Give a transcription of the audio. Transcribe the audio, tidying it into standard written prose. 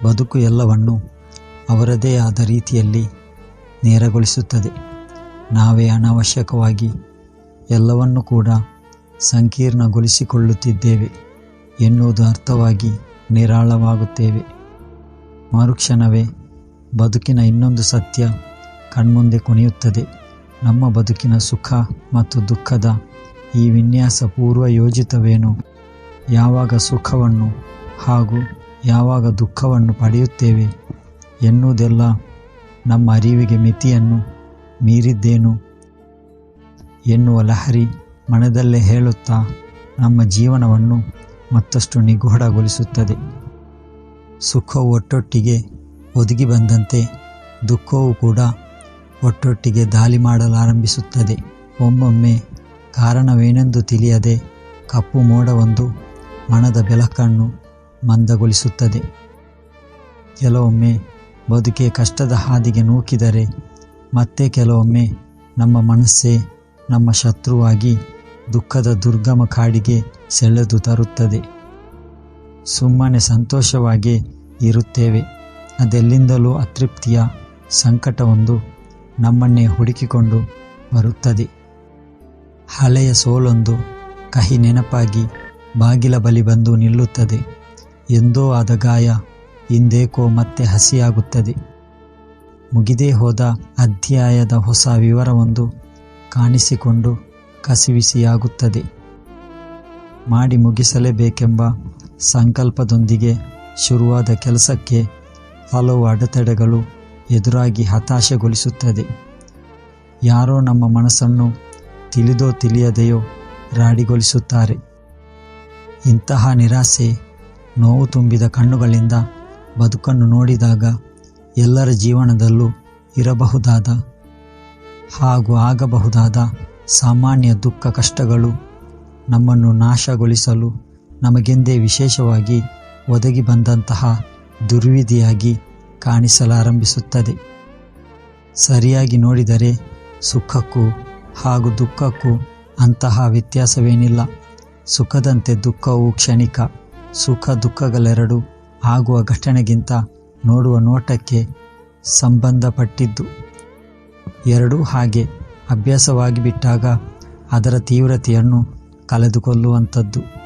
ಬದುಕು ಎಲ್ಲವನ್ನು ಅವರದೇ ಆದ ರೀತಿಯಲ್ಲಿ ನೇರಗೊಳಿಸುತ್ತದೆ. ನಾವೇ ಅನಾವಶ್ಯಕವಾಗಿ ಎಲ್ಲವನ್ನೂ ಕೂಡ ಸಂಕೀರ್ಣಗೊಳಿಸಿಕೊಳ್ಳುತ್ತಿದ್ದೇವೆ ಎನ್ನುವುದು ಅರ್ಥವಾಗಿ ನಿರಾಳವಾಗುತ್ತೇವೆ. ಮರುಕ್ಷಣವೇ ಬದುಕಿನ ಇನ್ನೊಂದು ಸತ್ಯ ಕಣ್ಮುಂದೆ ಕುಣಿಯುತ್ತದೆ. ನಮ್ಮ ಬದುಕಿನ ಸುಖ ಮತ್ತು ದುಃಖದ ಈ ವಿನ್ಯಾಸ ಪೂರ್ವ ಯೋಜಿತವೇನೋ? ಯಾವಾಗ ಸುಖವನ್ನು ಹಾಗೂ ಯಾವಾಗ ದುಃಖವನ್ನು ಪಡೆಯುತ್ತೇವೆ ಎನ್ನುವುದೆಲ್ಲ ನಮ್ಮ ಅರಿವಿಗೆ ಮಿತಿಯನ್ನು ಮೀರಿದ್ದೇನು ಎನ್ನುವ ಲಹರಿ ಮನದಲ್ಲೇ ಹೇಳುತ್ತಾ ನಮ್ಮ ಜೀವನವನ್ನು ಮತ್ತಷ್ಟು ನಿಗೂಢಗೊಳಿಸುತ್ತದೆ. ಸುಖವು ಒಟ್ಟೊಟ್ಟಿಗೆ ಒದಗಿ ಬಂದಂತೆ ದುಃಖವೂ ಕೂಡ ಒಟ್ಟೊಟ್ಟಿಗೆ ದಾಳಿ ಮಾಡಲಾರಂಭಿಸುತ್ತದೆ. ಒಮ್ಮೊಮ್ಮೆ ಕಾರಣವೇನೆಂದು ತಿಳಿಯದೆ ಕಪ್ಪು ಮೋಡವೊಂದು ಮನದ ಬೆಳಕನ್ನು ಮಂದಗೊಳಿಸುತ್ತದೆ. ಕೆಲವೊಮ್ಮೆ ಬದುಕೆ ಕಷ್ಟದ ಹಾದಿಗೆ ನೂಕಿದರೆ ಮತ್ತೆ ಕೆಲವೊಮ್ಮೆ ನಮ್ಮ ಮನಸ್ಸೇ ನಮ್ಮ ಶತ್ರುವಾಗಿ ದುಃಖದ ದುರ್ಗಮ ಕಾಡಿಗೆ ಸೆಳೆದು ತರುತ್ತದೆ. ಸುಮ್ಮನೆ ಸಂತೋಷವಾಗಿ ಇರುತ್ತೇವೆ, ಅದೆಲ್ಲಿಂದಲೂ ಅತೃಪ್ತಿಯ ಸಂಕಟವೊಂದು ನಮ್ಮನ್ನೇ ಹುಡುಕಿಕೊಂಡು ಬರುತ್ತದೆ. ಹಳೆಯ ಸೋಲೊಂದು ಕಹಿ ನೆನಪಾಗಿ ಬಾಗಿಲ ಬಳಿ ಬಂದು ನಿಲ್ಲುತ್ತದೆ. ಎಂದೋ ಆದ ಗಾಯ ಇಂದೇಕೋ ಮತ್ತೆ ಹಸಿಯಾಗುತ್ತದೆ. ಮುಗಿದೇ ಹೋದ ಅಧ್ಯಾಯದ ಹೊಸ ವಿವರವೊಂದು ಕಾಣಿಸಿಕೊಂಡು ಕಸಿವಿಸಿಯಾಗುತ್ತದೆ. ಮಾಡಿ ಮುಗಿಸಲೇಬೇಕೆಂಬ ಸಂಕಲ್ಪದೊಂದಿಗೆ ಶುರುವಾದ ಕೆಲಸಕ್ಕೆ ಹಲವು ಅಡೆತಡೆಗಳು ಎದುರಾಗಿ ಹತಾಶೆಗೊಳಿಸುತ್ತದೆ. ಯಾರೋ ನಮ್ಮ ಮನಸ್ಸನ್ನು ತಿಳಿದೋ ತಿಳಿಯದೆಯೋ ರಾಡಿಗೊಳಿಸುತ್ತಾರೆ. ಇಂತಹ ನಿರಾಸೆ, ನೋವು ತುಂಬಿದ ಕಣ್ಣುಗಳಿಂದ ಬದುಕನ್ನು ನೋಡಿದಾಗ ಎಲ್ಲರ ಜೀವನದಲ್ಲೂ ಇರಬಹುದಾದ ಹಾಗೂ ಆಗಬಹುದಾದ ಸಾಮಾನ್ಯ ದುಃಖ ಕಷ್ಟಗಳು ನಮ್ಮನ್ನು ನಾಶಗೊಳಿಸಲು ನಮಗೆಂದೇ ವಿಶೇಷವಾಗಿ ಒದಗಿ ಬಂದಂತಹ ದುರ್ವಿಧಿಯಾಗಿ ಕಾಣಿಸಲಾರಂಭಿಸುತ್ತದೆ. ಸರಿಯಾಗಿ ನೋಡಿದರೆ ಸುಖಕ್ಕೂ ಹಾಗೂ ದುಃಖಕ್ಕೂ ಅಂತಹ ವ್ಯತ್ಯಾಸವೇನಿಲ್ಲ. ಸುಖದಂತೆ ದುಃಖವು ಕ್ಷಣಿಕ, ಸುಖ ದುಃಖಗಳೆರಡೂ ಆಗುವ ಘಟನೆಗಿಂತ ನೋಡುವ ನೋಟಕ್ಕೆ ಸಂಬಂಧಪಟ್ಟಿದ್ದು. ಎರಡೂ ಹಾಗೆ ಅಭ್ಯಾಸವಾಗಿ ಬಿಟ್ಟಾಗ ಅದರ ತೀವ್ರತೆಯನ್ನು ಕಳೆದುಕೊಳ್ಳುವಂಥದ್ದು.